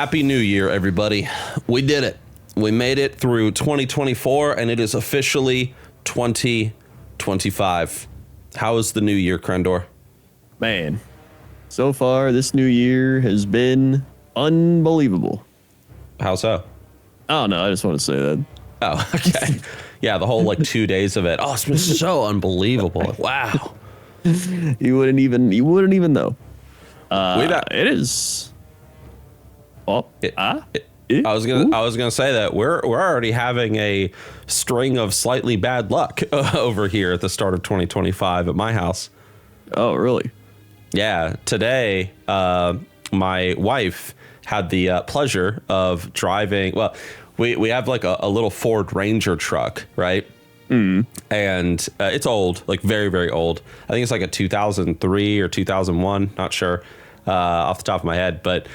Happy New Year, everybody. We did it. We made it through 2024, and it is officially 2025. How is the new year, Crendor? Man, so far this new year has been unbelievable. How so? I don't know. I just want to say that. Oh, okay. Yeah, the whole 2 days of it. Oh, it's been so unbleevable. Like, wow. You wouldn't even know. It is. Oh, I was gonna say that we're already having a string of slightly bad luck over here at the start of 2025 at my house. Oh, really? Yeah. Today, my wife had the pleasure of driving. Well, we have a little Ford Ranger truck, right? And it's old, very, very old. I think it's a 2003 or 2001. Not sure off the top of my head, but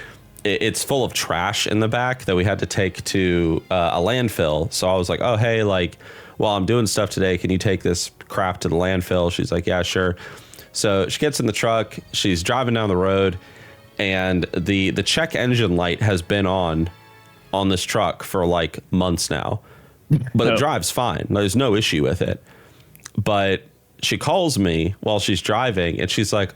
it's full of trash in the back that we had to take to a landfill. So I was like, oh, hey, while I'm doing stuff today, can you take this crap to the landfill? She's like, yeah, sure. So she gets in the truck. She's driving down the road, and the check engine light has been on this truck for months now, but it drives fine. There's no issue with it. But she calls me while she's driving, and she's like,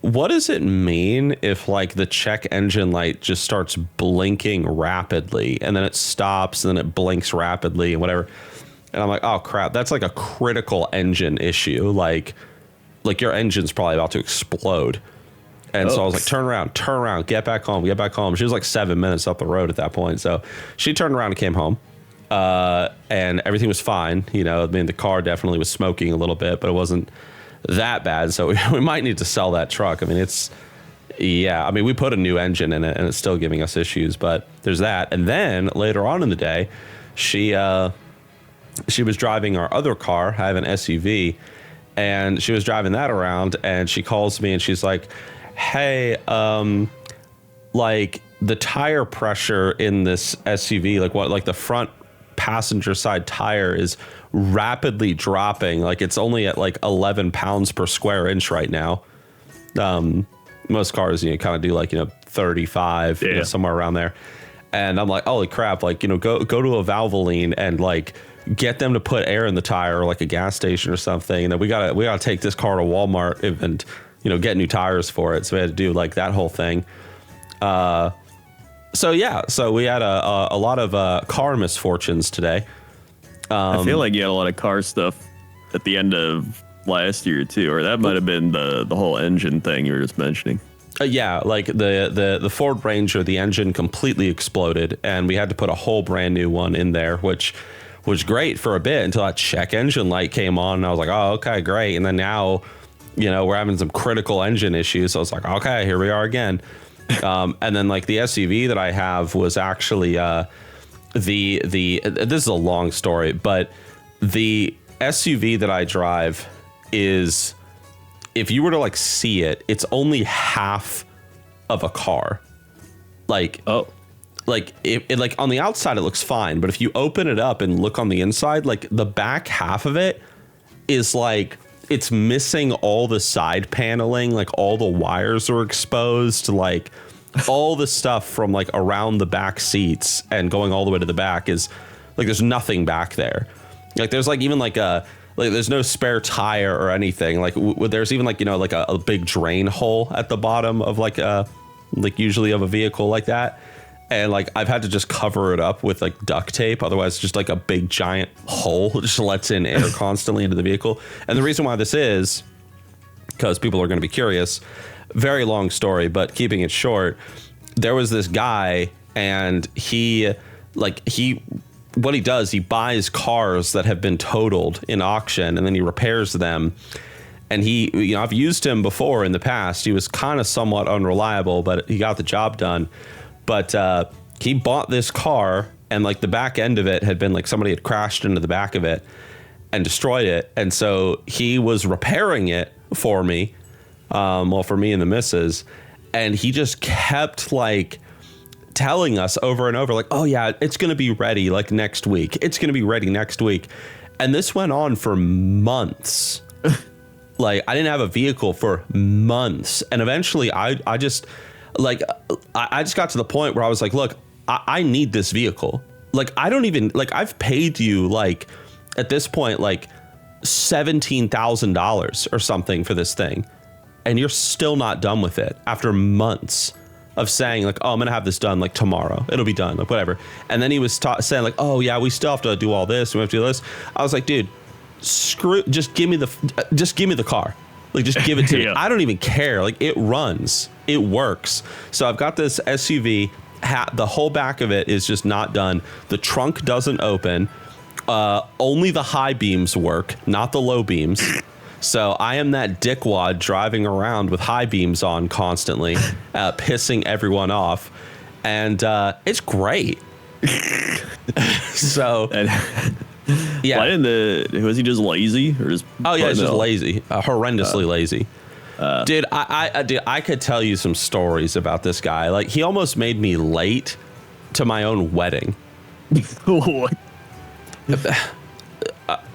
what does it mean if the check engine light just starts blinking rapidly and then it stops and then it blinks rapidly and whatever? And I'm like, oh crap, that's a critical engine issue. Like your engine's probably about to explode. And so I was like, turn around, get back home. She was 7 minutes up the road at that point. So she turned around and came home. And everything was fine. The car definitely was smoking a little bit, but it wasn't that bad. So we might need to sell that truck. We put a new engine in it and it's still giving us issues, but there's that. And then later on in the day, she was driving our other car. I have an SUV, and she was driving that around, and she calls me and she's like, hey, the tire pressure in this SUV, the front passenger side tire is rapidly dropping. It's only at 11 pounds per square inch right now. Most cars, kind of do 35, somewhere around there. And I'm like, holy crap, go to a Valvoline and get them to put air in the tire, or a gas station or something. And then we gotta take this car to Walmart and get new tires for it. So we had to do that whole thing. So we had a lot of car misfortunes today. I feel like you had a lot of car stuff at the end of last year too, or that might have been the whole engine thing you were just mentioning. The Ford Ranger, the engine completely exploded, and we had to put a whole brand new one in there, which was great for a bit until that check engine light came on, and I was like, oh, okay, great. And then now, we're having some critical engine issues. So I was like, okay, here we are again. And then the SUV that I have was actually this is a long story, but the SUV that I drive is, if you were to see it, it's only half of a car. It on the outside it looks fine, but if you open it up and look on the inside, the back half of it is it's missing all the side paneling, all the wires are exposed, all the stuff from around the back seats and going all the way to the back is there's nothing back there. There's even there's no spare tire or anything. There's even a big drain hole at the bottom of usually of a vehicle like that. And I've had to just cover it up with duct tape. Otherwise, just a big giant hole just lets in air constantly into the vehicle. And the reason why this is because people are going to be curious. Very long story, but keeping it short, there was this guy, and he what he does, he buys cars that have been totaled in auction, and then he repairs them. And he, I've used him before in the past. He was kind of somewhat unreliable, but he got the job done. But he bought this car, and the back end of it had been somebody had crashed into the back of it and destroyed it. And so he was repairing it for me. For me and the missus, and he just kept telling us over and over, oh yeah, it's going to be ready next week. It's going to be ready next week. And this went on for months. I didn't have a vehicle for months. And eventually I just, like, I just got to the point where I was like, look, I need this vehicle. Like, I don't even, like, I've paid you, like, at this point, like, $17,000 or something for this thing. And you're still not done with it after months of saying, like, oh, I'm going to have this done, like, tomorrow. It'll be done, like, whatever. And then he was saying, like, oh, yeah, we still have to do all this. We have to do this. I was like, dude, just give me the car. Like, just give it to me. I don't even care. Like, it runs. It works. So I've got this SUV. The whole back of it is just not done. The trunk doesn't open. Only the high beams work, not the low beams. So I am that dickwad driving around with high beams on constantly, pissing everyone off. And it's great. So... Yeah. Why was he just lazy or just? Oh yeah, he's just lazy, horrendously lazy. Dude, I could tell you some stories about this guy. Like, he almost made me late to my own wedding. What?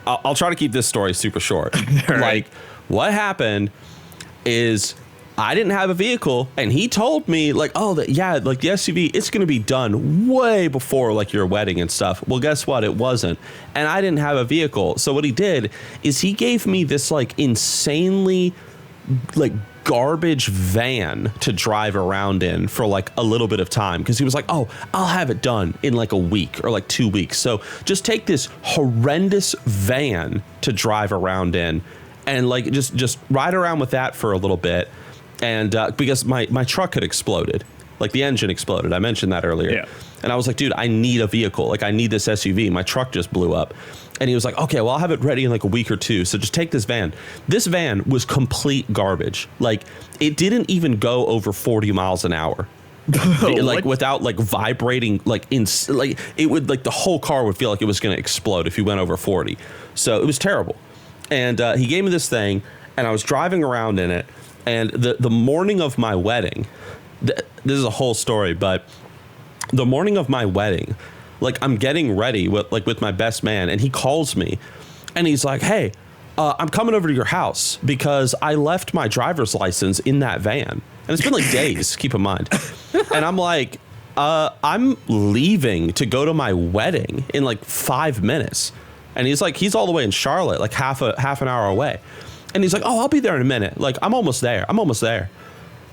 I'll try to keep this story super short. Right. Like, what happened is I didn't have a vehicle, and he told me, like, oh, like the SUV, it's going to be done way before, like, your wedding and stuff. Well, guess what? It wasn't. And I didn't have a vehicle. So what he did is he gave me this, like, insanely, like, garbage van to drive around in for, like, a little bit of time. Because he was like, oh, I'll have it done in, like, a week or, like, 2 weeks. So just take this horrendous van to drive around in and, like, just ride around with that for a little bit. And because my truck had exploded, like, the engine exploded. I mentioned that earlier. Yeah. And I was like, dude, I need a vehicle. Like, I need this SUV. My truck just blew up. And he was like, okay, well, I'll have it ready in like a week or two. So just take this van. This van was complete garbage. Like, it didn't even go over 40 miles an hour. Like, without, like, vibrating, like, it would, like, the whole car would feel like it was going to explode if you went over 40. So it was terrible. And he gave me this thing, and I was driving around in it. And the morning of my wedding, this is a whole story, but the morning of my wedding, like, I'm getting ready with my best man, and he calls me, and he's like, hey, I'm coming over to your house because I left my driver's license in that van. And it's been like days, keep in mind. And I'm like, I'm leaving to go to my wedding in like 5 minutes. And he's like, he's all the way in Charlotte, like half an hour away. And he's like, oh, I'll be there in a minute. Like, I'm almost there.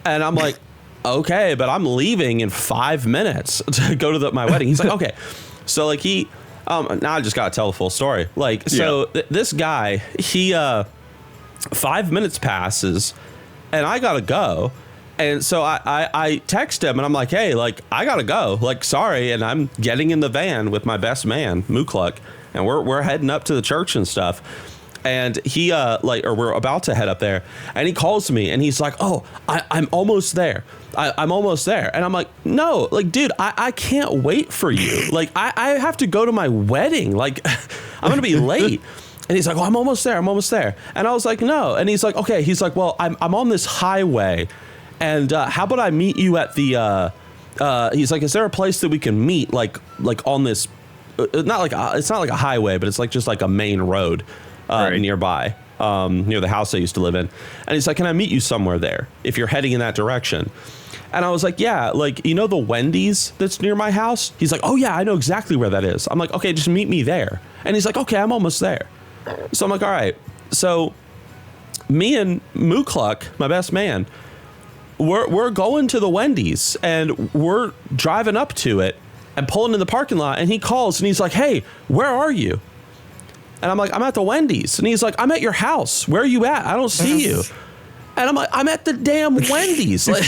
And I'm like, okay, but I'm leaving in 5 minutes to go to my wedding. He's like, okay. So, like, now I just got to tell the full story. Like, so this guy, 5 minutes passes and I got to go. And so I text him and I'm like, hey, like, I got to go. Like, sorry. And I'm getting in the van with my best man, Mukluk, and we're heading up to the church and stuff. And he, we're about to head up there, and he calls me, and he's like, oh, I'm almost there. I'm almost there. And I'm like, no, like, dude, I can't wait for you. Like, I have to go to my wedding. Like, I'm going to be late. And he's like, oh, I'm almost there. And I was like, no. And he's like, okay. He's like, well, I'm on this highway, and how about I meet you at the, he's like, is there a place that we can meet, like on this, it's not like a highway, but it's like just like a main road. Nearby, near the house I used to live in. And he's like, can I meet you somewhere there if you're heading in that direction? And I was like, yeah, like, you know the Wendy's that's near my house? He's like, oh yeah, I know exactly where that is. I'm like, okay, just meet me there. And he's like, okay, I'm almost there. So I'm like, all right. So me and Mukluk, my best man, we're going to the Wendy's, and we're driving up to it and pulling in the parking lot, and he calls and he's like, hey, where are you? And I'm like, I'm at the Wendy's. And he's like, I'm at your house. Where are you at? I don't see you. And I'm like, I'm at the damn Wendy's. Like,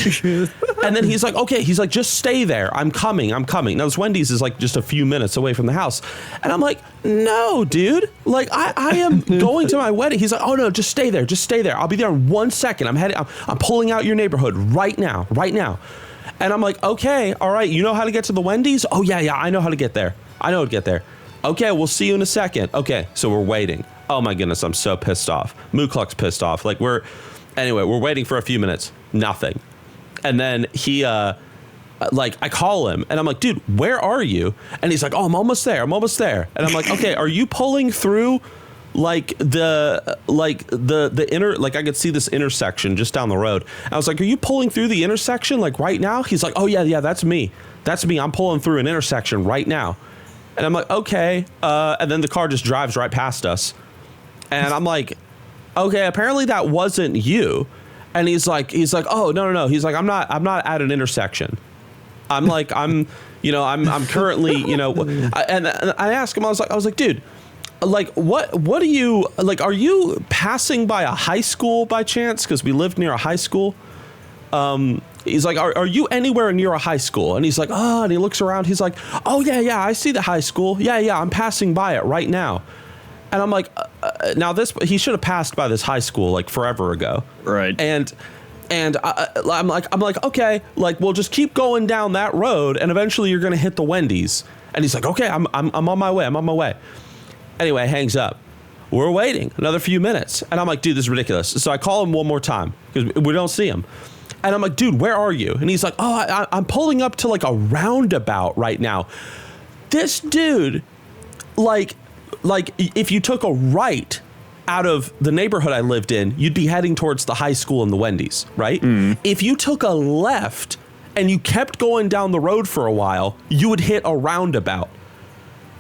and then he's like, okay. He's like, just stay there. I'm coming. Now, this Wendy's is like just a few minutes away from the house. And I'm like, no, dude. Like, I am going to my wedding. He's like, oh, no, just stay there. I'll be there in 1 second. I'm pulling out your neighborhood right now. And I'm like, okay, all right. You know how to get to the Wendy's? Oh, yeah. I know how to get there. Okay, we'll see you in a second. Okay, so we're waiting. Oh my goodness, I'm so pissed off. Mukluk's pissed off. Like, we're waiting for a few minutes. Nothing. And then he, I call him and I'm like, dude, where are you? And he's like, oh, I'm almost there. And I'm like, okay, are you pulling through I could see this intersection just down the road. I was like, are you pulling through the intersection like right now? He's like, oh yeah, that's me. I'm pulling through an intersection right now. And I'm like, okay. And then the car just drives right past us. And I'm like, okay, apparently that wasn't you. And he's like, oh, no. He's like, I'm not at an intersection. I'm currently, and I asked him, I was like, dude, like, what do you, like, are you passing by a high school by chance? Because we lived near a high school. He's like, are you anywhere near a high school? And he's like, oh, and he looks around. He's like, oh, yeah, I see the high school. Yeah, I'm passing by it right now. And I'm like, now he should have passed by this high school like forever ago. Right. And I'm like, okay, like, we'll just keep going down that road and eventually you're going to hit the Wendy's. And he's like, okay, I'm on my way. Anyway, hangs up. We're waiting another few minutes. And I'm like, dude, this is ridiculous. So I call him one more time because we don't see him. And I'm like, dude, where are you? And he's like, oh, I'm pulling up to like a roundabout right now. This dude, like if you took a right out of the neighborhood I lived in, you'd be heading towards the high school and the Wendy's, right? If you took a left and you kept going down the road for a while, you would hit a roundabout.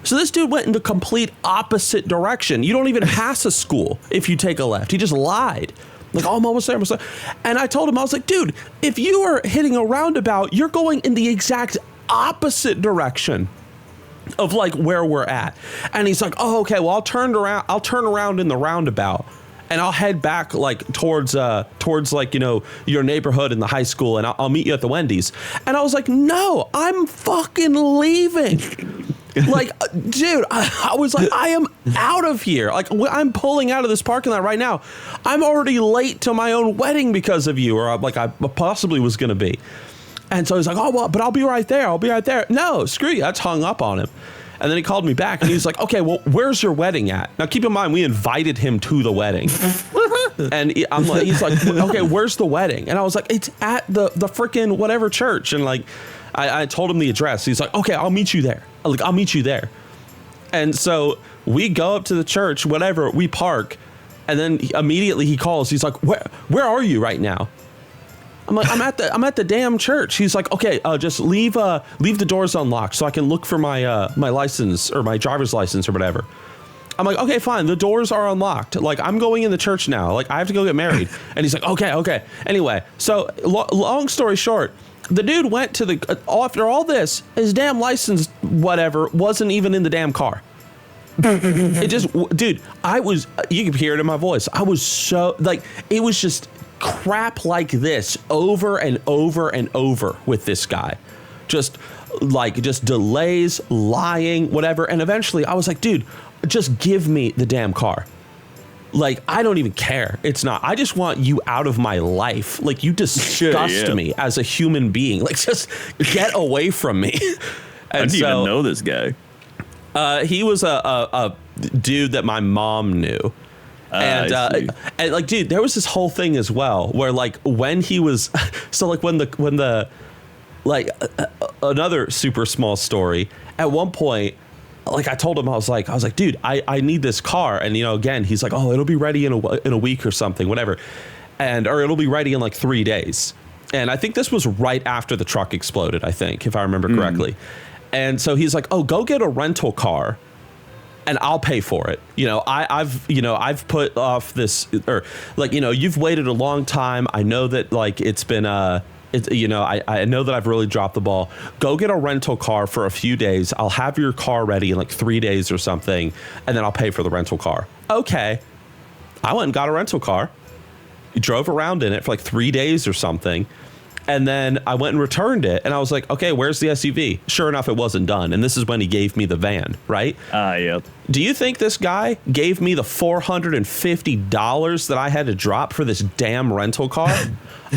So this dude went in the complete opposite direction. You don't even pass a school if you take a left. He just lied. Like, oh, I'm almost there. And I told him, I was like, dude, if you are hitting a roundabout, you're going in the exact opposite direction of like where we're at. And he's like, oh, okay, well, I'll turn around in the roundabout and I'll head back like towards like, your neighborhood and the high school, and I'll meet you at the Wendy's. And I was like, no, I'm fucking leaving. Like, dude, I was like, I am out of here. Like, I'm pulling out of this parking lot right now. I'm already late to my own wedding because of you, or like I possibly was going to be. And so he's like, oh, well, but I'll be right there. No, screw you. That's hung up on him. And then he called me back and he's like, okay, well, where's your wedding at? Now, keep in mind, we invited him to the wedding. And he's like, okay, where's the wedding? And I was like, it's at the freaking whatever church. And like, I told him the address. He's like, okay, I'll meet you there. I'll meet you there. And so we go up to the church, whatever, we park. And then immediately he calls. He's like, where are you right now? I'm like, I'm at the damn church. He's like, okay, just leave the doors unlocked so I can look for my license or my driver's license or whatever. I'm like, okay, fine. The doors are unlocked. Like, I'm going in the church now. Like, I have to go get married. And he's like, okay. Anyway, so long story short, the dude went to after all this, his damn license, whatever, wasn't even in the damn car. It just, dude, you could hear it in my voice. I was so, like, it was just crap like this over and over and over with this guy. Just delays, lying, whatever. And eventually I was like, dude, just give me the damn car. Like, I don't even care. It's not. I just want you out of my life. Like, you disgust me as a human being. Like, just get away from me. And I didn't even know this guy. He was a dude that my mom knew. And like, dude, there was this whole thing as well where like when he was so like when the like another super small story at one point, like I told him, I was like, dude, I need this car. And, again, he's like, oh, it'll be ready in a week or something, whatever. Or it'll be ready in like 3 days. And I think this was right after the truck exploded, I think, if I remember correctly. And so he's like, oh, go get a rental car and I'll pay for it. I've put off this, or like, you've waited a long time. I know that like it's been I know that I've really dropped the ball. Go get a rental car for a few days. I'll have your car ready in like 3 days or something, and then I'll pay for the rental car. Okay. I went and got a rental car. Drove around in it for like 3 days or something. And then I went and returned it. And I was like, okay, where's the SUV? Sure enough, it wasn't done. And this is when he gave me the van, right? Yep. Do you think this guy gave me the $450 that I had to drop for this damn rental car?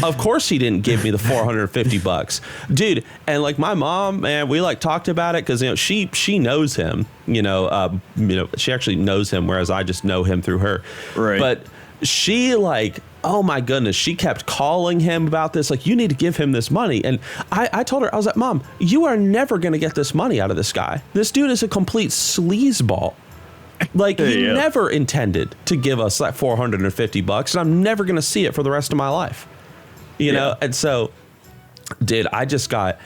Of course he didn't give me the $450, dude. And like my mom, man, we like talked about it because she knows him. She actually knows him, whereas I just know him through her. Right. But she like, oh my goodness, she kept calling him about this. Like, you need to give him this money. And I told her, I was like, Mom, you are never going to get this money out of this guy. This dude is a complete sleazeball. Like, he never intended to give us that $450, and I'm never going to see it for the rest of my life. You know? And so, dude, I just got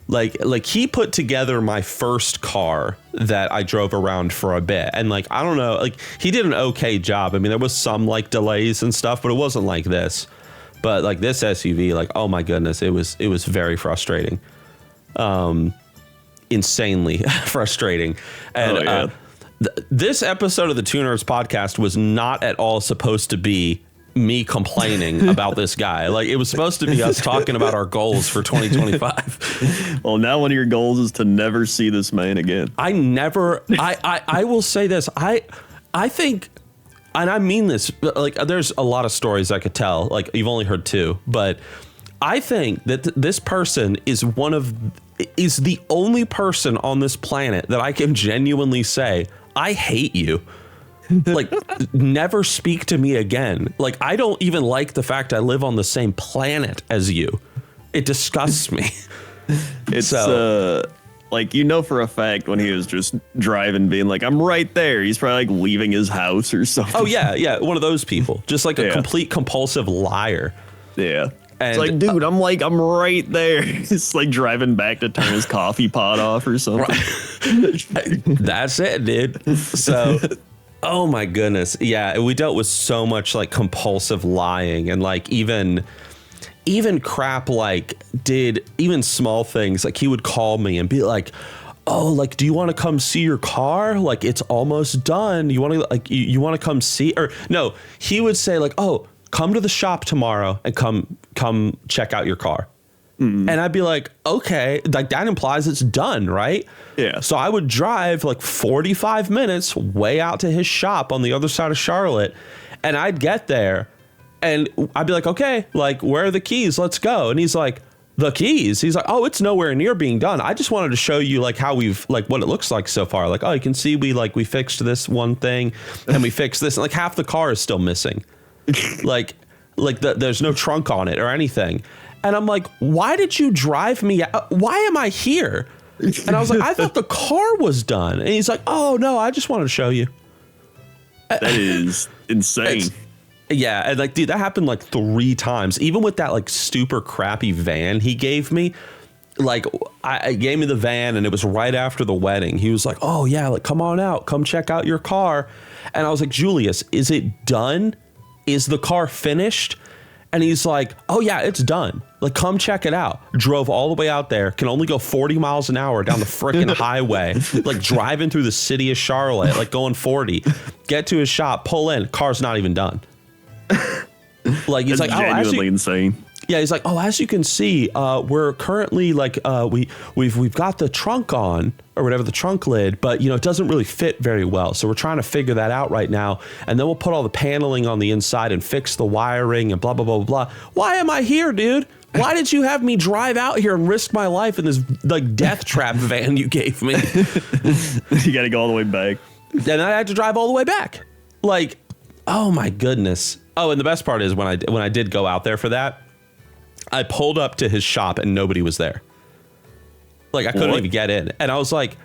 like he put together my first car that I drove around for a bit. And like, I don't know, like he did an okay job. I mean, there was some like delays and stuff, but it wasn't like this. But like this SUV, like, oh my goodness, it was very frustrating. Insanely frustrating. And this episode of the Two Nerds podcast was not at all supposed to be me complaining about this guy. Like, it was supposed to be us talking about our goals for 2025. Well, now one of your goals is to never see this man again. I will say this. I think, and I mean this, like, there's a lot of stories I could tell. Like, you've only heard two, but I think that this person is the only person on this planet that I can genuinely say, I hate you. Like, never speak to me again. Like, I don't even like the fact I live on the same planet as you. It disgusts me. It's like, you know, for a fact when he was just driving, being like, I'm right there. He's probably like leaving his house or something. Oh, yeah. One of those people. Just like a complete compulsive liar. Yeah. And, it's like, dude, I'm right there. It's like driving back to turn his coffee pot off or something. Right. That's it, dude. So... Oh my goodness. Yeah, we dealt with so much like compulsive lying and like even crap like even small things. Like he would call me and be like, "Oh, like, do you want to come see your car? Like, it's almost done. You want to like you want to come see?" Or no, he would say like, "Oh, come to the shop tomorrow and come check out your car." And I'd be like, okay, like that implies it's done, right? Yeah. So I would drive like 45 minutes way out to his shop on the other side of Charlotte. And I'd get there and I'd be like, okay, like, where are the keys? Let's go. And he's like, the keys? He's like, oh, it's nowhere near being done. I just wanted to show you like how we've like what it looks like so far. Like, oh, you can see we fixed this one thing and we fixed this. And like half the car is still missing. There's no trunk on it or anything. And I'm like, why did you drive me out? Why am I here? And I was like, I thought the car was done. And he's like, oh, no, I just wanted to show you. That is insane. Yeah. And like, dude, that happened like 3 times. Even with that like super crappy van he gave me. Like, I gave me the van and it was right after the wedding. He was like, oh, yeah, like, come on out. Come check out your car. And I was like, Julius, is it done? Is the car finished? And he's like, oh, yeah, it's done. Like, come check it out. Drove all the way out there. Can only go 40 miles an hour down the frickin' highway. Like, driving through the city of Charlotte, like going 40. Get to his shop, pull in. Car's not even done. Like, he's That's like, genuinely insane. Yeah, he's like, oh, as you can see, we're currently like we've got the trunk on or whatever, the trunk lid, but you know, it doesn't really fit very well. So we're trying to figure that out right now. And then we'll put all the paneling on the inside and fix the wiring and blah, blah, blah, blah. Why am I here, dude? Why did you have me drive out here and risk my life in this like death trap van you gave me? You got to go all the way back. Then I had to drive all the way back. Like, oh my goodness. Oh, and the best part is when I did go out there for that, I pulled up to his shop and nobody was there. Like, I couldn't even get in. And I was like,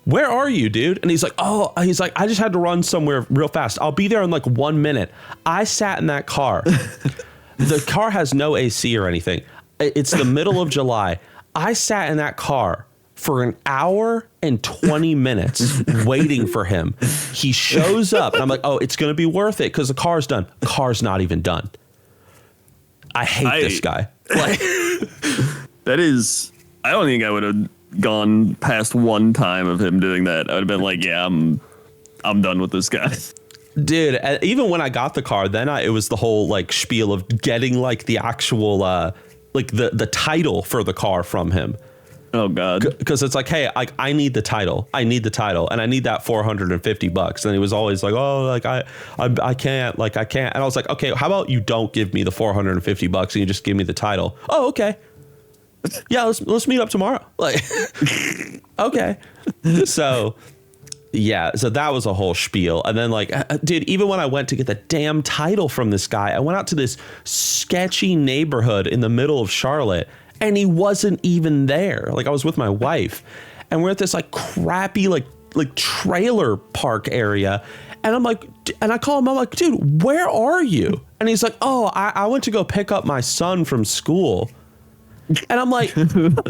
where are you, dude? And he's like, I just had to run somewhere real fast. I'll be there in like 1 minute. I sat in that car. The car has no AC or anything. It's the middle of July. I sat in that car for an hour and 20 minutes waiting for him. He shows up and I'm like, oh, it's going to be worth it because the car's done. Car's not even done. I hate this guy. Like, that is, I don't think I would have gone past one time of him doing that. I would have been like, yeah, I'm done with this guy. Dude, even when I got the car, then it was the whole like spiel of getting like the actual like the title for the car from him. Oh God. Because it's like, hey, I need the title. I need the title and I need that $450. And he was always like, oh, like I can't, like I can't. And I was like, okay, how about you don't give me the $450 and you just give me the title? Oh, okay. Yeah, let's meet up tomorrow. Like, okay. So yeah, so that was a whole spiel. And then like, dude, even when I went to get the damn title from this guy, I went out to this sketchy neighborhood in the middle of Charlotte. And he wasn't even there. Like, I was with my wife and we're at this like crappy, like like trailer park area. And I'm like, and I call him, I'm like, dude, where are you? And he's like, oh, I went to go pick up my son from school. And I'm like,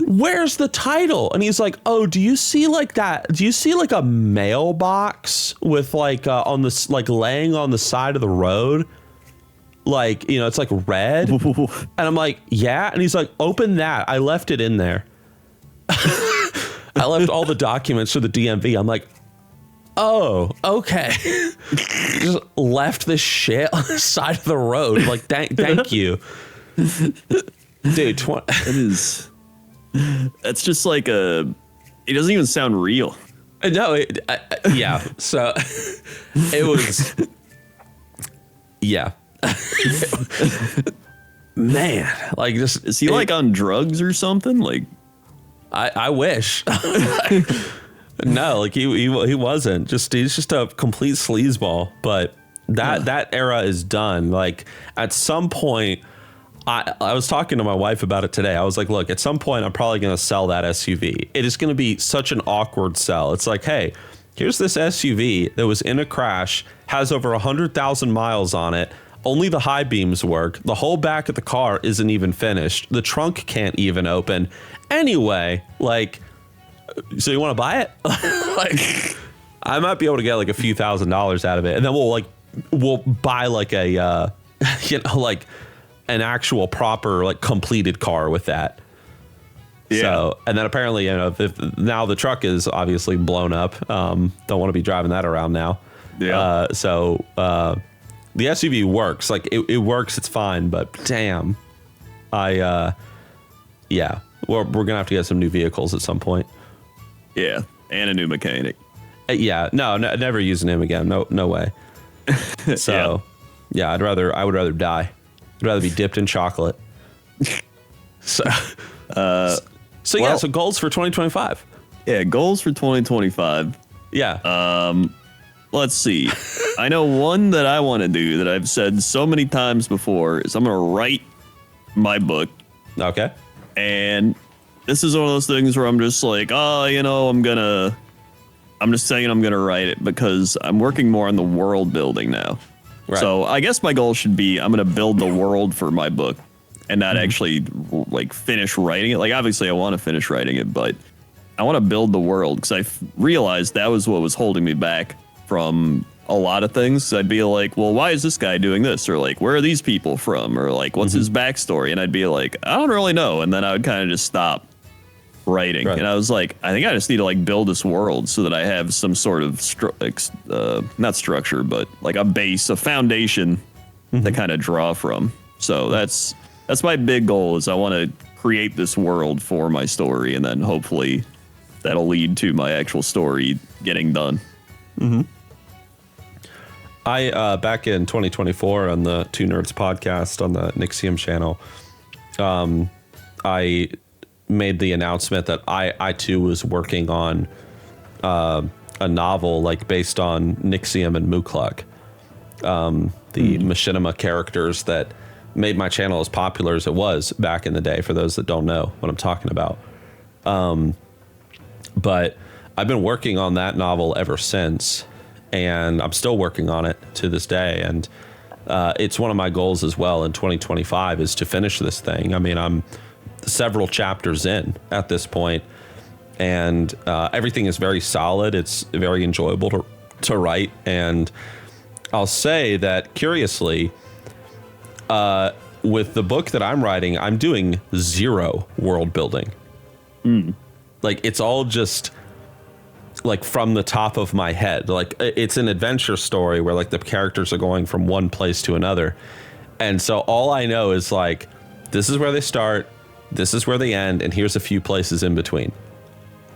where's the title? And he's like, oh, do you see like that? Do you see like a mailbox with like on this, like laying on the side of the road? Like, you know, it's like red. And I'm like, yeah. And he's like, open that. I left it in there. I left all the documents for the DMV. I'm like, oh, okay. Just left this shit on the side of the road. Like, thank you. Dude, that's just like it doesn't even sound real. No, yeah. So it was, yeah. Man, like just is he like on drugs or something? Like, I wish. No, like he wasn't. He's just a complete sleazeball. But that era is done. Like at some point, I was talking to my wife about it today. I was like, look, at some point, I'm probably going to sell that SUV. It is going to be such an awkward sell. It's like, hey, here's this SUV that was in a crash, has over 100,000 miles on it. Only the high beams work. The whole back of the car isn't even finished. The trunk can't even open. Anyway, like, so you want to buy it? Like, I might be able to get like a few $1,000s out of it. And then we'll buy like a, like, an actual proper like completed car with that. Yeah. So, and then apparently, you know, if now the truck is obviously blown up, don't want to be driving that around now. Yeah. So the SUV works, like it works. It's fine, but damn, yeah, we're going to have to get some new vehicles at some point. Yeah. And a new mechanic. Yeah. No, never using him again. No way. So yeah, I would rather die. I'd rather be dipped in chocolate. So goals for 2025. Yeah, goals for 2025. Yeah. Let's see. I know one that I want to do that I've said so many times before is I'm going to write my book. Okay. And this is one of those things where I'm just like, oh, you know, I'm just saying I'm going to write it because I'm working more on the world building now. Right. So I guess my goal should be I'm going to build the world for my book and not actually like finish writing it. Like, obviously I want to finish writing it, but I want to build the world because I realized that was what was holding me back from a lot of things. I'd be like, well, why is this guy doing this? Or like, where are these people from? Or like, what's his backstory? And I'd be like, I don't really know. And then I would kind of just stop writing. Right. And I was like, I think I just need to like build this world so that I have some sort of not structure, but like a base, a foundation to kind of draw from. So that's my big goal is I want to create this world for my story. And then hopefully that'll lead to my actual story getting done. Mm-hmm. I, back in 2024 on the Two Nerds podcast on the Nixxiom channel, I made the announcement that I too was working on a novel like based on Nixxiom and Mukluk, the machinima characters that made my channel as popular as it was back in the day, for those that don't know what I'm talking about. But I've been working on that novel ever since, and I'm still working on it to this day. And it's one of my goals as well in 2025 is to finish this thing. I mean, I'm several chapters in at this point, and everything is very solid. It's very enjoyable to write. And I'll say that curiously, with the book that I'm writing, I'm doing zero world building. Like, it's all just like from the top of my head. Like, it's an adventure story where like the characters are going from one place to another. And so all I know is like, this is where they start, this is where they end, and here's a few places in between.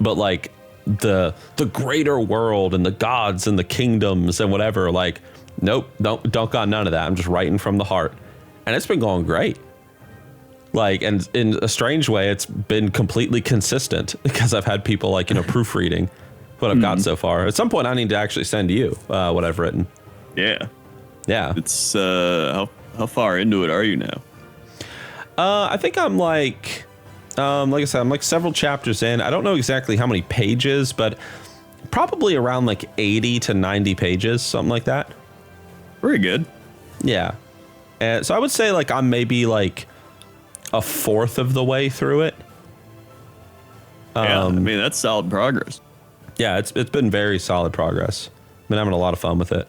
But like the greater world and the gods and the kingdoms and whatever, like, nope, don't got none of that. I'm just writing from the heart. And it's been going great. Like, and in a strange way, it's been completely consistent because I've had people like, you know, proofreading what I've got so far. At some point, I need to actually send you what I've written. Yeah. Yeah. It's how far into it are you now? I think I'm like I said, I'm like several chapters in. I don't know exactly how many pages, but Probably around like 80 to 90 pages, something like that. Pretty good. Yeah. And so I would say like I'm maybe like a fourth of the way through it. Yeah, I mean, that's solid progress. Yeah, it's been very solid progress. Been having a lot of fun with it.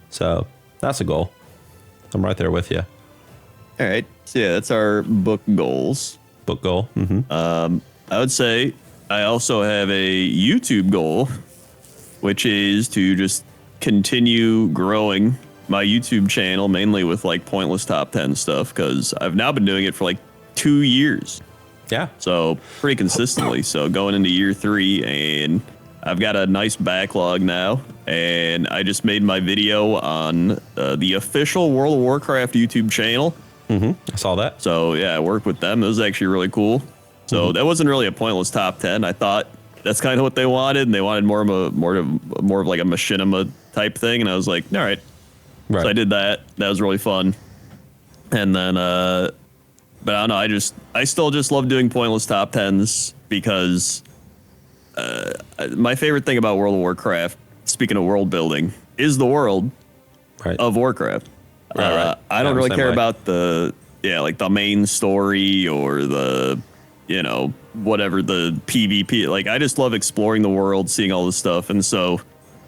So that's a goal. I'm right there with you. All right. So yeah, that's our book goals. Book goal. I would say I also have a YouTube goal, which is to just continue growing my YouTube channel, mainly with like pointless top 10 stuff, because I've now been doing it for like 2 years. Yeah. So pretty consistently. So going into year 3, and I've got a nice backlog now. And I just made my video on the official World of Warcraft YouTube channel. I saw that. So yeah, I worked with them. It was actually really cool. So that wasn't really a pointless top 10. I thought that's kind of what they wanted, and they wanted more of like a machinima type thing. And I was like, all right. So I did that. That was really fun. And then, but I don't know. I still just love doing pointless top 10s because my favorite thing about World of Warcraft, speaking of world building, is the world of Warcraft. I don't really care about the main story or the, whatever the PvP. Like, I just love exploring the world, seeing all this stuff. And so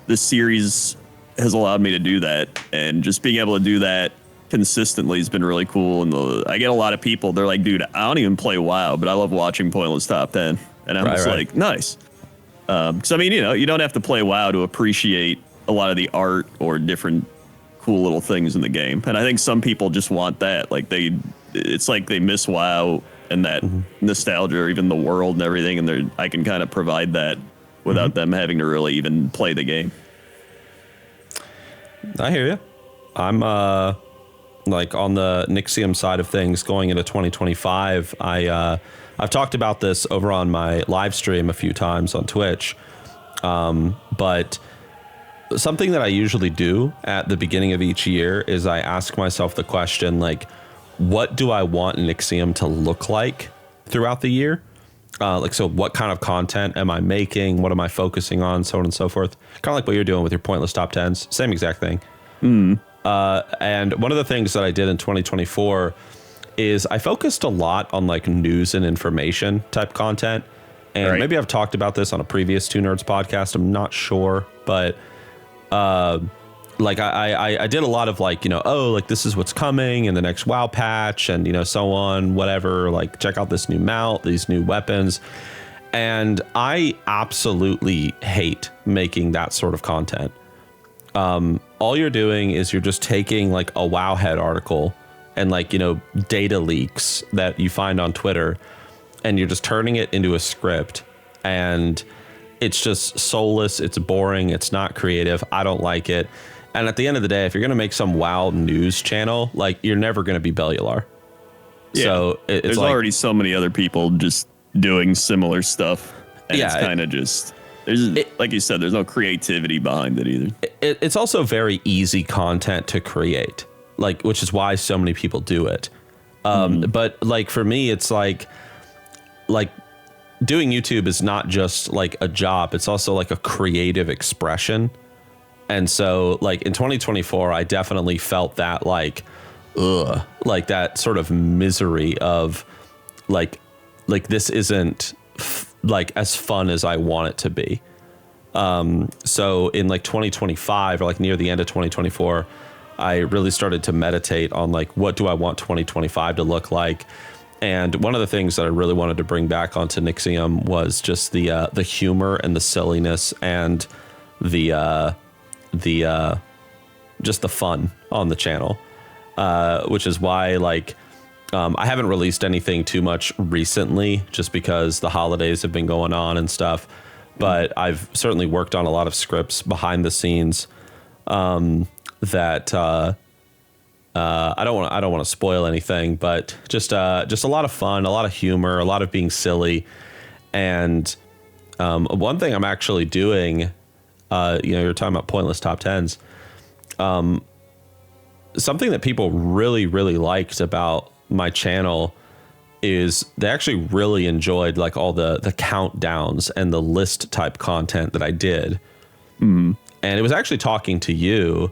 this series has allowed me to do that. And just being able to do that consistently has been really cool. And I get a lot of people, they're like, dude, I don't even play WoW, but I love watching Pointless Top 10. And I'm like, nice. Because, I mean, you don't have to play WoW to appreciate a lot of the art or different cool little things in the game. And I think some people just want that. Like, it's like they miss WoW and that nostalgia, or even the world and everything. And I can kind of provide that without them having to really even play the game. I hear you. I'm like on the Nixxiom side of things going into 2025. I've talked about this over on my live stream a few times on Twitch. But something that I usually do at the beginning of each year is I ask myself the question, like, what do I want Nixxiom to look like throughout the year? So what kind of content am I making? What am I focusing on? So on and so forth. Kind of like what you're doing with your pointless top 10s. Same exact thing. And one of the things that I did in 2024 is I focused a lot on like news and information type content. And maybe I've talked about this on a previous Two Nerds podcast. I'm not sure, but like I did a lot of like, like this is what's coming in the next WoW patch and, so on, whatever, like check out this new mount, these new weapons. And I absolutely hate making that sort of content. All you're doing is you're just taking like a Wowhead article and like, data leaks that you find on Twitter, and you're just turning it into a script, and it's just soulless. It's boring. It's not creative. I don't like it. And at the end of the day, if you're going to make some WoW news channel, like you're never going to be Bellular. Yeah. So there's like, already so many other people just doing similar stuff. And it's kind of just, like you said, there's no creativity behind it either. It's also very easy content to create, like, which is why so many people do it. But like for me, it's like doing YouTube is not just like a job. It's also like a creative expression. And so like in 2024, I definitely felt that like that sort of misery of like this isn't like as fun as I want it to be. So in like 2025 or like near the end of 2024, I really started to meditate on like, what do I want 2025 to look like? And one of the things that I really wanted to bring back onto Nixxiom was just the humor and the silliness and the just the fun on the channel, which is why like I haven't released anything too much recently, just because the holidays have been going on and stuff. But I've certainly worked on a lot of scripts behind the scenes that I don't want to spoil anything, but just a lot of fun, a lot of humor, a lot of being silly. And one thing I'm actually doing, you're talking about pointless top 10s. Something that people really, really liked about my channel is they actually really enjoyed like all the countdowns and the list type content that I did. And it was actually talking to you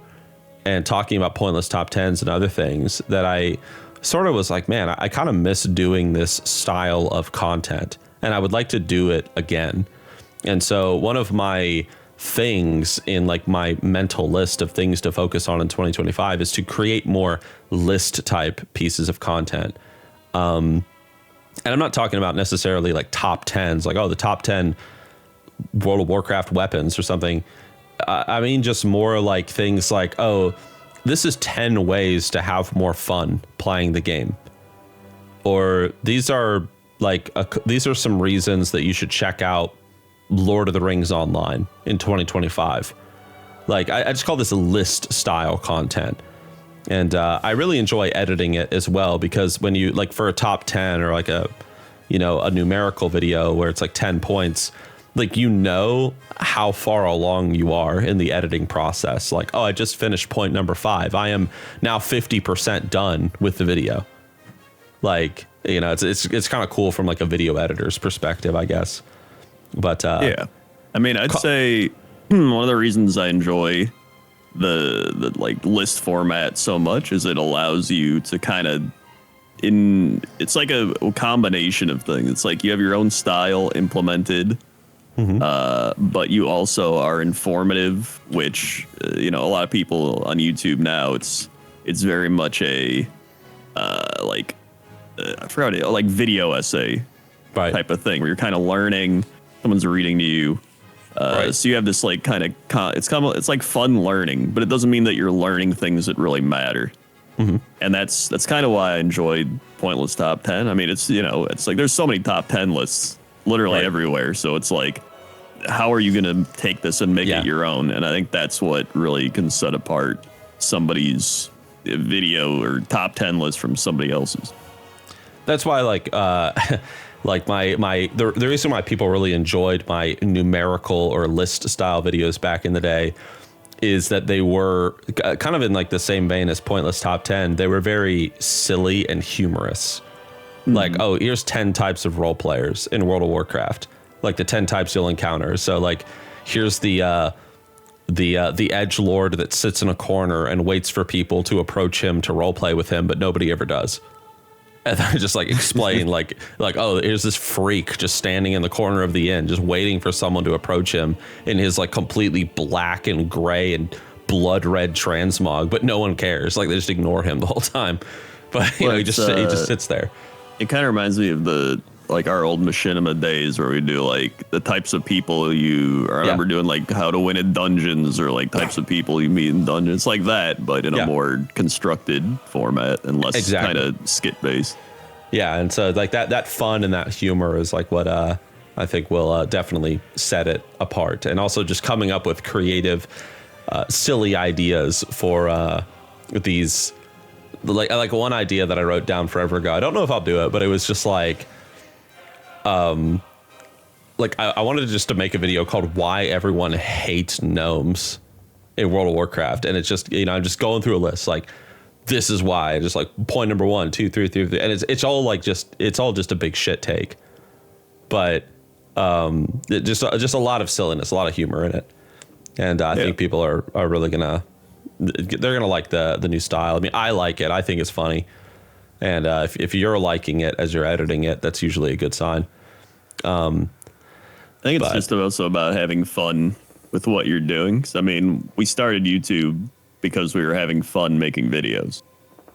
and talking about pointless top tens and other things that I sort of was like, man, I kind of miss doing this style of content and I would like to do it again. And so one of my things in like my mental list of things to focus on in 2025 is to create more list type pieces of content. And I'm not talking about necessarily like top tens, like, oh, the top 10 World of Warcraft weapons or something. I mean, just more like things like, oh, this is 10 ways to have more fun playing the game. Or these are some reasons that you should check out Lord of the Rings Online in 2025. Like, I just call this a list style content. And I really enjoy editing it as well, because when you like for a top 10 or like a numerical video where it's like 10 points, like, how far along you are in the editing process. Like, oh, I just finished point number 5. I am now 50% done with the video. Like, it's kind of cool from like a video editor's perspective, I guess. But yeah, I mean, I'd say one of the reasons I enjoy the like list format so much is it allows you to kind of it's like a combination of things. It's like you have your own style implemented, but you also are informative, which a lot of people on YouTube now it's very much a I forgot it, like video essay type of thing where you're kind of learning. Someone's reading to you. So you have this like it's like fun learning, but it doesn't mean that you're learning things that really matter. And that's kind of why I enjoyed pointless top 10. I mean, it's like there's so many top 10 lists literally everywhere. So it's like, how are you going to take this and make it your own? And I think that's what really can set apart somebody's video or top 10 list from somebody else's. That's why like the reason why people really enjoyed my numerical or list style videos back in the day is that they were kind of in like the same vein as pointless top 10. They were very silly and humorous. Like, oh, here's 10 types of role players in World of Warcraft, like the 10 types you'll encounter. So like, here's the edgelord that sits in a corner and waits for people to approach him to role play with him, but nobody ever does. And then I just like explain like, oh, here's this freak just standing in the corner of the inn, just waiting for someone to approach him in his like completely black and gray and blood red transmog, but no one cares. Like, they just ignore him the whole time. But he just sits there. It kind of reminds me of our old machinima days where we do like the types of people I remember doing like how to win in dungeons or like types of people you meet in dungeons, like that, but in a more constructed format and less kind of skit based. Yeah. And so like that fun and that humor is like what I think will definitely set it apart. And also just coming up with creative, silly ideas for these, like one idea that I wrote down forever ago. I don't know if I'll do it, but it was just like, I wanted just to make a video called "Why Everyone Hates Gnomes in World of Warcraft," and it's just I'm just going through a list like, this is why, just like point number 1, 2, 3, 3, 3, and it's all just a big shit take, but just a lot of silliness, a lot of humor in it, and I think people are really gonna like the new style. I mean, I like it. I think it's funny. And if you're liking it as you're editing it, that's usually a good sign. I think it's just also about having fun with what you're doing. 'Cause, I mean, we started YouTube because we were having fun making videos.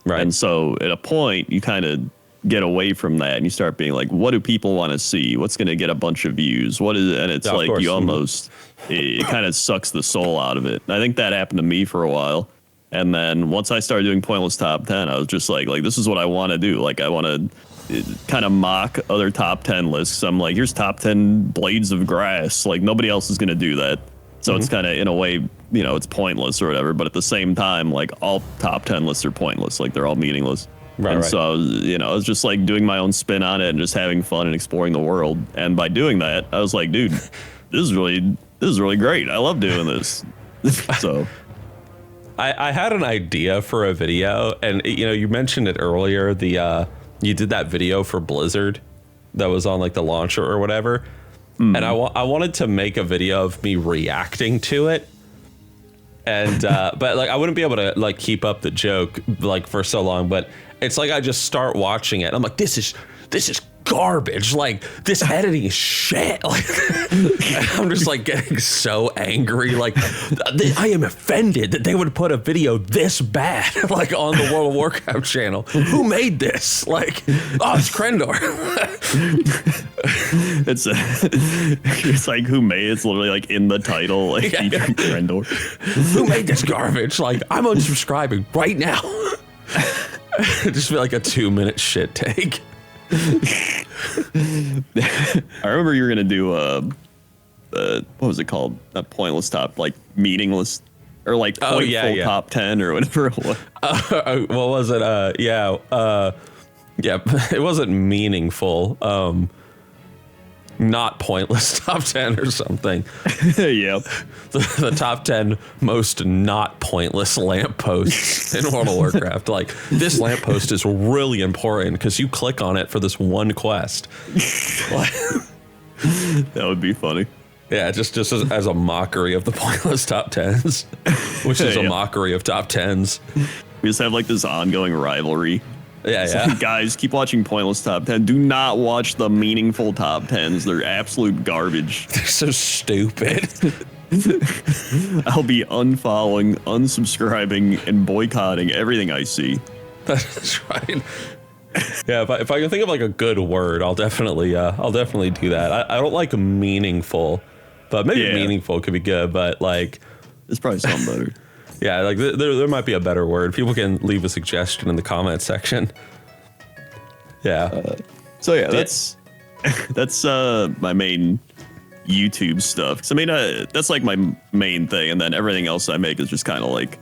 Right. And so at a point, you kind of get away from that and you start being like, what do people want to see? What's going to get a bunch of views? What is it? And it's like you almost, it kind of sucks the soul out of it. And I think that happened to me for a while. And then once I started doing pointless top 10, I was just like this is what I want to do. Like, I want to kind of mock other top 10 lists. I'm like, here's top 10 blades of grass. Like, nobody else is going to do that. So it's kind of, in a way, it's pointless or whatever. But at the same time, like, all top 10 lists are pointless. Like, they're all meaningless. Right. So I was just like doing my own spin on it and just having fun and exploring the world. And by doing that, I was like, dude, this is really great. I love doing this. So I had an idea for a video, and you mentioned it earlier, the you did that video for Blizzard that was on like the launcher or whatever. And I wanted to make a video of me reacting to it. And but like I wouldn't be able to like keep up the joke like for so long, but it's like I just start watching it. I'm like, this is garbage. Like this editing is shit. Like I'm just like getting so angry. Like I am offended that they would put a video this bad like on the World of Warcraft channel. Who made this? Like, oh, it's Crendor. It's like who made it? It's literally like in the title, like Crendor. Who made this garbage? Like I'm unsubscribing right now. Just be like a 2-minute shit take. I remember you were gonna do what was it called? Not pointless top, like meaningless, or like top 10 or whatever it was. What was it? It wasn't meaningful. Not pointless top 10 or something. Yep. The top 10 most not pointless lampposts in World of Warcraft. Like, this lamppost is really important because you click on it for this one quest. That would be funny. Yeah, just as a mockery of the pointless top 10s, which is a mockery of top 10s. We just have like this ongoing rivalry. Yeah. Like, guys, keep watching pointless top 10. Do not watch the meaningful top 10s. They're absolute garbage. They're so stupid. I'll be unfollowing, unsubscribing, and boycotting everything I see. That's right. Yeah, if I can think of like a good word, I'll definitely do that. I don't like meaningful, but maybe meaningful could be good. But like, there's probably something better. Yeah, like there might be a better word. People can leave a suggestion in the comment section. Yeah. So yeah, that's my main YouTube stuff. 'Cause I mean, that's like my main thing, and then everything else I make is just kind of like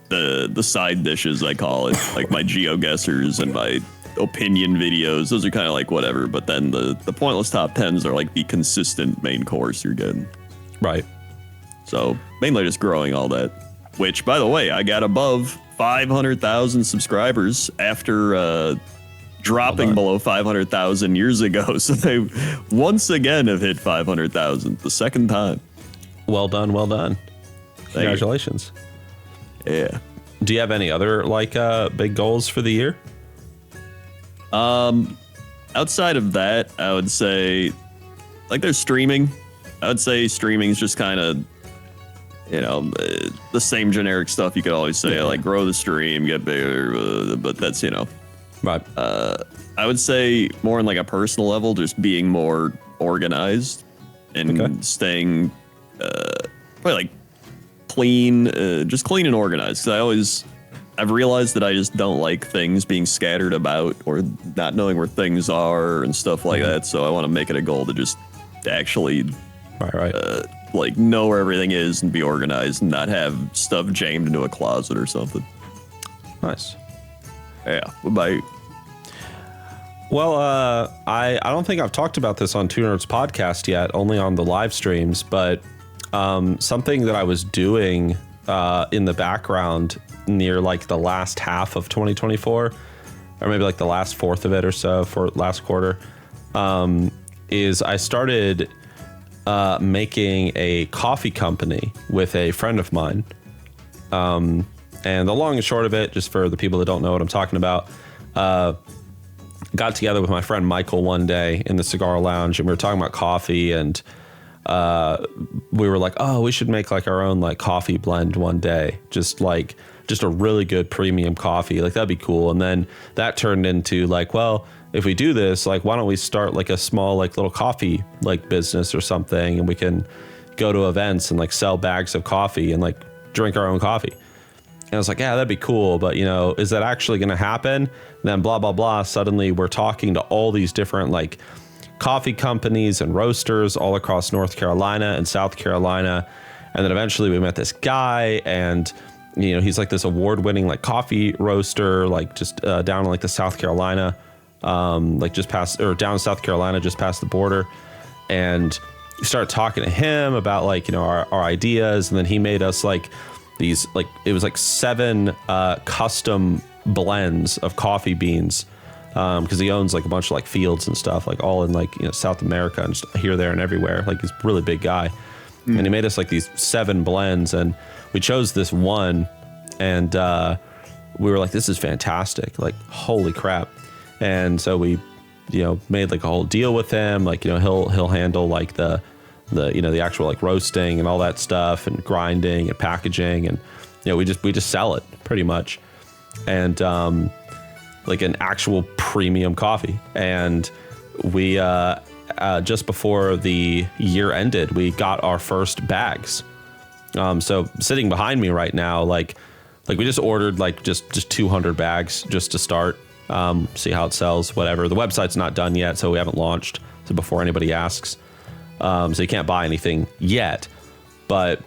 the side dishes, I call it, like my GeoGuessers and my opinion videos. Those are kind of like whatever. But then the pointless top 10s are like the consistent main course you're getting. Right. So mainly just growing all that. Which, by the way, I got above 500,000 subscribers after dropping below 500,000 years ago. So they once again have hit 500,000, the second time. Well done, well done. Congratulations. Yeah. Do you have any other like big goals for the year? Outside of that, I would say like there's streaming. I would say streaming is just kind of, you know, the same generic stuff you could always say, like grow the stream, get bigger, but that's, you know. Right. I would say more on like a personal level, just being more organized and staying probably like clean, just clean and organized. 'Cause I've realized that I just don't like things being scattered about or not knowing where things are and stuff like that. So I want to make it a goal to just actually like know where everything is and be organized and not have stuff jammed into a closet or something. Nice. Yeah. What about you? Well, I don't think I've talked about this on Two Nerds podcast yet, only on the live streams, but something that I was doing in the background near like the last half of 2024, or maybe like the last fourth of it or so for last quarter, is I started making a coffee company with a friend of mine. And the long and short of it, just for the people that don't know what I'm talking about, got together with my friend Michael one day in the cigar lounge, and we were talking about coffee, and we were like, oh, we should make like our own like coffee blend one day, just a really good premium coffee, like that'd be cool. And then that turned into like, well, if we do this, like, why don't we start like a small like little coffee like business or something, and we can go to events and like sell bags of coffee and like drink our own coffee. And I was like, yeah, that'd be cool, but you know, is that actually going to happen? And then blah, blah, blah. Suddenly we're talking to all these different like coffee companies and roasters all across North Carolina and South Carolina. And then eventually we met this guy, and you know, he's like this award-winning like coffee roaster, like just down in like the South Carolina, like just past, or down in South Carolina, just past the border. And we started talking to him about like, you know, our ideas. And then he made us like these, like, it was like 7 custom blends of coffee beans because he owns like a bunch of like fields and stuff, like all in like, you know, South America and just here, there, and everywhere. Like he's a really big guy. And he made us like these 7 blends, and we chose this one, and we were like, this is fantastic, like holy crap. And so we, you know, made like a whole deal with him, like, you know, he'll handle like the you know, the actual like roasting and all that stuff, and grinding and packaging, and you know, we just sell it pretty much, and like an actual premium coffee. And we just before the year ended, we got our first bags. So sitting behind me right now, like we just ordered like just 200 bags just to start, see how it sells, whatever. The website's not done yet, so we haven't launched. So before anybody asks, so you can't buy anything yet, but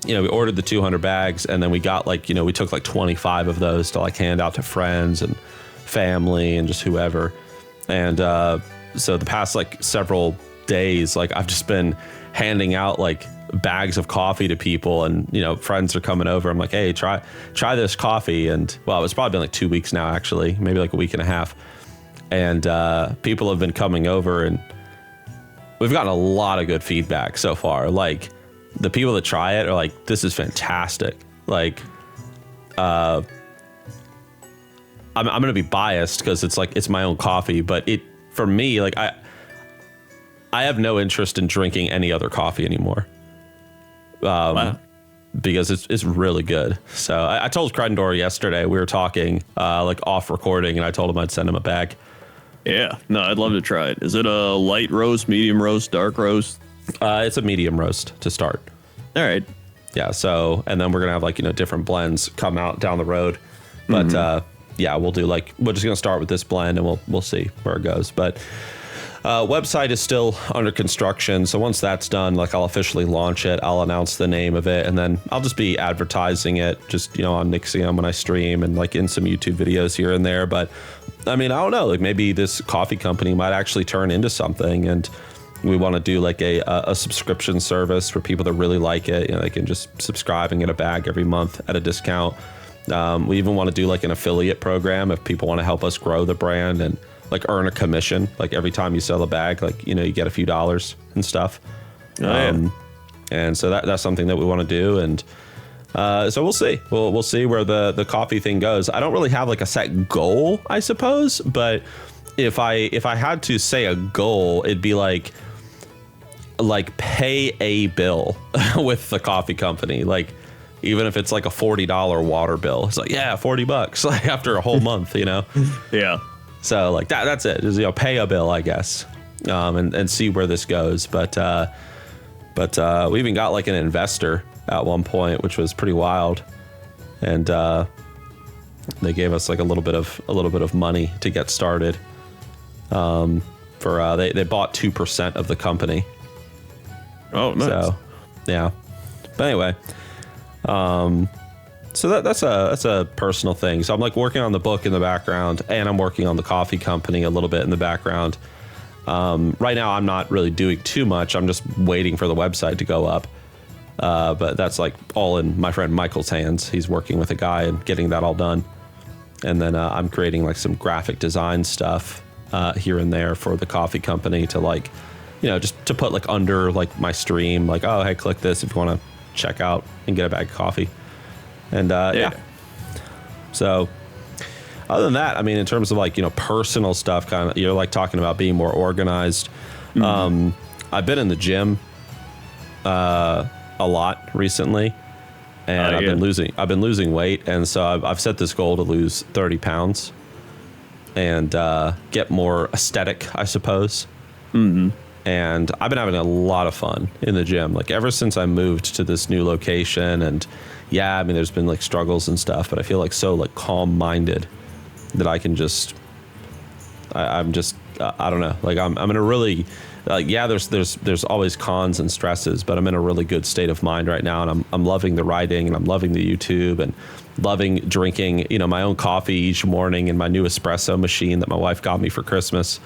you know, we ordered the 200 bags, and then we got like, you know, we took like 25 of those to like hand out to friends and family and just whoever. And, so the past like several days, like I've just been handing out like bags of coffee to people, and you know, friends are coming over. I'm like, hey, try this coffee. And well, it's probably been like 2 weeks now, actually, maybe like a week and a half. And people have been coming over, and we've gotten a lot of good feedback so far. Like the people that try it are like, this is fantastic. Like, I'm gonna be biased because it's like, it's my own coffee, but for me, like I have no interest in drinking any other coffee anymore. Wow. Because it's really good. So I told Crendor yesterday, we were talking like off recording, and I told him I'd send him a bag. Yeah, no, I'd love to try it. Is it a light roast, medium roast, dark roast? It's a medium roast to start. All right. Yeah. So, and then we're gonna have like, you know, different blends come out down the road, but yeah, we'll do like, we're just gonna start with this blend, and we'll see where it goes. But website is still under construction, so once that's done, like I'll officially launch it. I'll announce the name of it, and then I'll just be advertising it, just, you know, on Nixxiom when I stream, and like in some YouTube videos here and there. But I mean, I don't know, like maybe this coffee company might actually turn into something, and we want to do like a subscription service for people that really like it. You know, they can just subscribe and get a bag every month at a discount. We even want to do like an affiliate program if people want to help us grow the brand and like earn a commission. Like every time you sell a bag, like, you know, you get a few dollars and stuff. And so that's something that we want to do. And so we'll see. We'll see where the coffee thing goes. I don't really have like a set goal, I suppose, but if I had to say a goal, it'd be like pay a bill with the coffee company. Like, even if it's like a $40 water bill, it's like, yeah, $40 like after a whole month, you know? Yeah. So like that's it. Just, you know, pay a bill, I guess, and see where this goes. But we even got like an investor at one point, which was pretty wild. And they gave us like a little bit of money to get started. They bought 2% of the company. Oh, nice. So, yeah. But anyway, so that's a personal thing. So I'm like working on the book in the background, and I'm working on the coffee company a little bit in the background. Right now I'm not really doing too much. I'm just waiting for the website to go up. But that's like all in my friend Michael's hands. He's working with a guy and getting that all done. And then I'm creating like some graphic design stuff here and there for the coffee company to like, you know, just to put like under like my stream, like, oh, hey, click this if you want to check out and get a bag of coffee. And yeah. So other than that, I mean, in terms of like, you know, personal stuff, kind of, you're like talking about being more organized. I've been in the gym a lot recently, and I've been losing weight. And so I've set this goal to lose 30 pounds and get more aesthetic, I suppose. And I've been having a lot of fun in the gym, like ever since I moved to this new location. And yeah, I mean, there's been like struggles and stuff, but I feel like so like calm-minded that I can just, I'm just, I don't know, like I'm in a really, like, yeah, there's always cons and stresses, but I'm in a really good state of mind right now. And I'm loving the writing, and I'm loving the YouTube, and loving drinking, you know, my own coffee each morning in my new espresso machine that my wife got me for Christmas.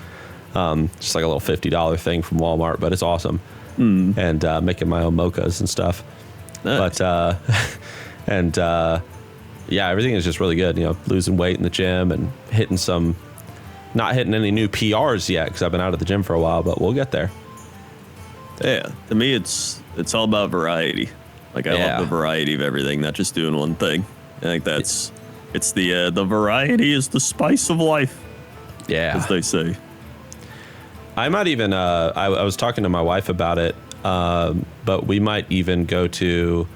Just like a little $50 thing from Walmart, but it's awesome. And making my own mochas and stuff. Nice. But yeah, everything is just really good. You know, losing weight in the gym and hitting some Not hitting any new PRs yet because I've been out of the gym for a while, but we'll get there. Yeah, to me, it's all about variety. Like, I love the variety of everything, not just doing one thing. I think it's the variety is the spice of life. Yeah. As they say. I might even, I was talking to my wife about it, but we might even go to,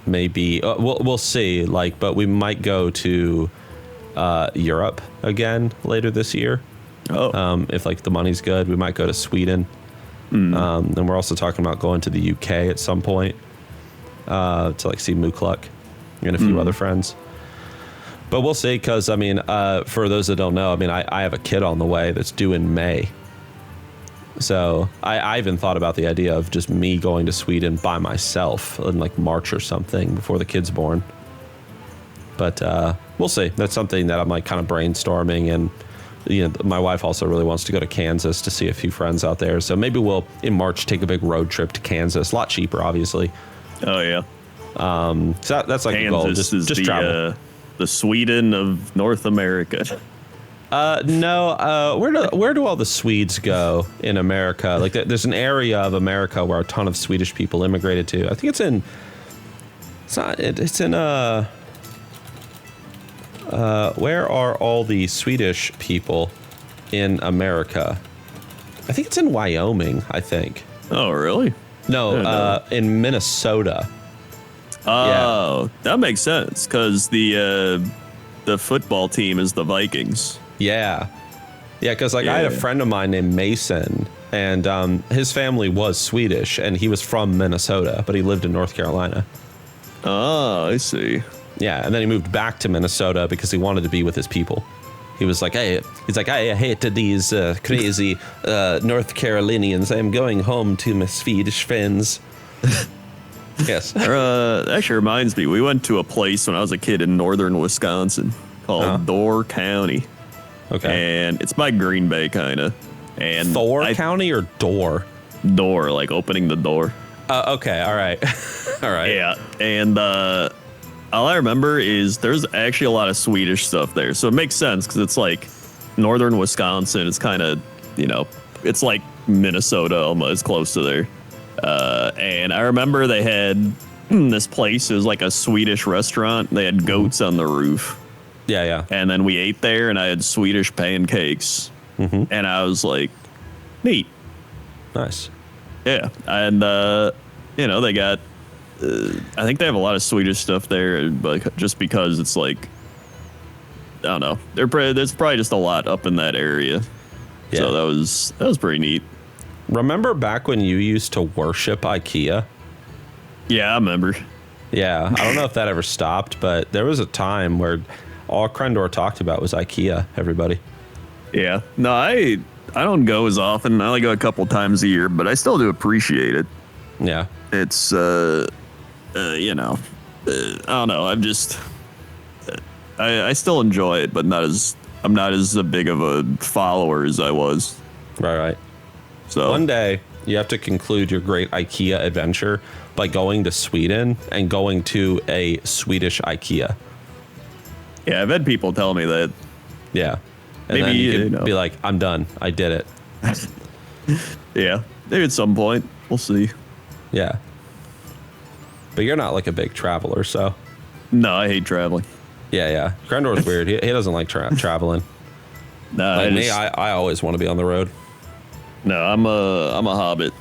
maybe, we'll see, like, but we might go to Europe again later this year. Oh. If, like, the money's good, we might go to Sweden. And we're also talking about going to the UK at some point to, like, see Mukluk and a few other friends. But we'll see, because, I mean, for those that don't know, I mean, I have a kid on the way that's due in May. So I even thought about the idea of just me going to Sweden by myself in, like, March or something before the kid's born. But we'll see. That's something that I'm, like, kind of brainstorming. And, you know, my wife also really wants to go to Kansas to see a few friends out there. So maybe we'll, in March, take a big road trip to Kansas. A lot cheaper, obviously. Oh, yeah. So that's like Kansas the goal. Just travel. The Sweden of North America. No. Where do all the Swedes go in America? Like, there's an area of America where a ton of Swedish people immigrated to. I think it's in. It's in. Where are all the Swedish people in America? I think it's in Wyoming. I think. Oh, really? No. In Minnesota. Oh, yeah. That makes sense, because the football team is the Vikings. Yeah, because like I had a friend of mine named Mason, and his family was Swedish, and he was from Minnesota, but he lived in North Carolina. Oh, I see. Yeah, and then he moved back to Minnesota because he wanted to be with his people. He was like, I hate these crazy North Carolinians. I'm going home to my Swedish friends. Yes. That actually reminds me, we went to a place when I was a kid in northern Wisconsin called Thor County. Okay. And it's by Green Bay, kind of. And Thor County or door? Door, like opening the door. Okay, all right. All right. Yeah, and all I remember is there's actually a lot of Swedish stuff there. So it makes sense, because it's like northern Wisconsin. It's kind of, you know, it's like Minnesota almost, close to there. And I remember they had this place. It was like a Swedish restaurant. They had goats on the roof. Yeah. And then we ate there, and I had Swedish pancakes. And I was like, neat. Nice. Yeah. And, you know, they got, I think they have a lot of Swedish stuff there, but just because it's like, I don't know. There's probably just a lot up in that area. Yeah. So that was pretty neat. Remember back when you used to worship IKEA? Yeah, I remember. Yeah, I don't know if that ever stopped, but there was a time where all Crendor talked about was IKEA, everybody. Yeah. No, I don't go as often. I only go a couple times a year, but I still do appreciate it. Yeah. It's, you know, I don't know. I'm just, I still enjoy it, but I'm not as big of a follower as I was. Right. So one day you have to conclude your great IKEA adventure by going to Sweden and going to a Swedish IKEA. Yeah, I've had people tell me that. Yeah. And maybe then you can be like, I'm done. I did it. Yeah. Maybe at some point. We'll see. Yeah. But you're not like a big traveler, so. No, I hate traveling. Yeah. Crendor's weird. He doesn't like traveling. No, like me, I always want to be on the road. No, I'm a hobbit.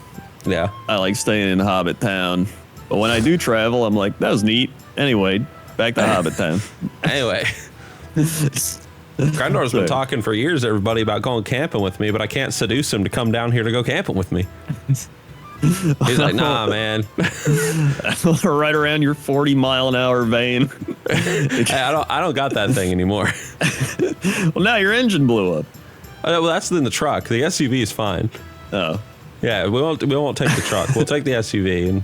Yeah. I like staying in Hobbit Town. But when I do travel, I'm like, that was neat. Anyway, back to Hobbit Town. Anyway. Crendor's been talking for years, everybody, about going camping with me, but I can't seduce him to come down here to go camping with me. He's like, nah, man. Right around your 40-mile-an-hour vein. Hey, I don't got that thing anymore. Well, now your engine blew up. Well, that's in the truck. The SUV is fine. Oh. Yeah, we won't take the truck. We'll take the SUV, and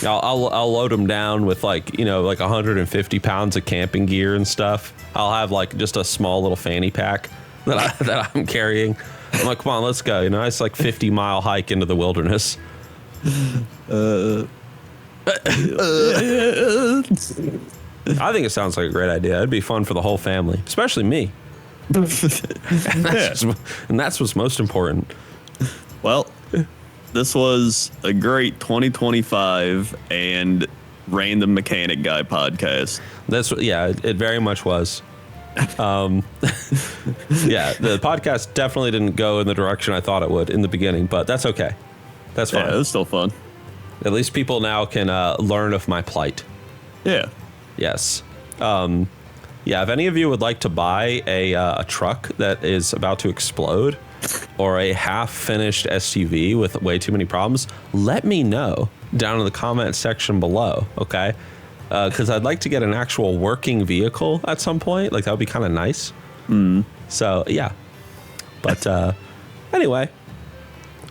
I'll load them down with like 150 pounds of camping gear and stuff. I'll have like just a small little fanny pack that I'm carrying. I'm like, come on, let's go. It's like 50-mile hike into the wilderness. I think it sounds like a great idea. It'd be fun for the whole family, especially me. and that's what's most important. Well, this was a great 2025 and Random Mechanic Guy podcast. It very much was. The podcast definitely didn't go in the direction I thought it would in the beginning, but that's okay. That's fine. Yeah, it was still fun. At least people now can learn of my plight. Yeah. Yes. If any of you would like to buy a truck that is about to explode or a half-finished SUV with way too many problems, let me know down in the comment section below, okay? Because I'd like to get an actual working vehicle at some point. Like, that would be kind of nice. So, yeah. But anyway,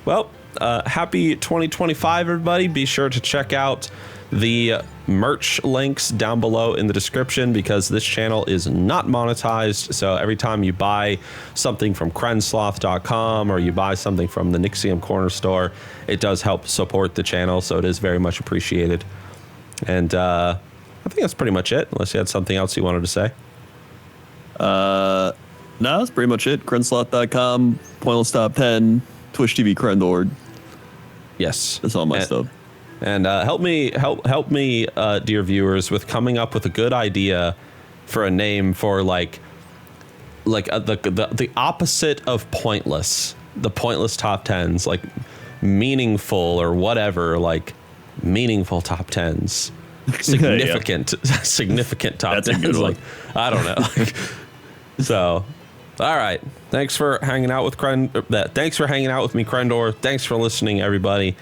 well, happy 2025, everybody. Be sure to check out the merch links down below in the description because this channel is not monetized. So every time you buy something from crensloth.com or you buy something from the Nixxiom Corner Store, it does help support the channel. So it is very much appreciated. And I think that's pretty much it, unless you had something else you wanted to say. No, that's pretty much it. Crensloth.com, Pointless Top 10, Twitch TV Crendor. Yes. That's all my stuff. And help me, dear viewers, with coming up with a good idea for a name for the opposite of pointless, the pointless top tens, like meaningful or whatever, like meaningful top tens, significant, significant top That's tens. A good one. Like, I don't know. So, all right. Thanks for hanging out with Thanks for hanging out with me, Crendor. Thanks for listening, everybody.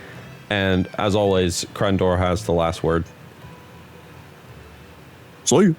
And as always, Crendor has the last word. See you.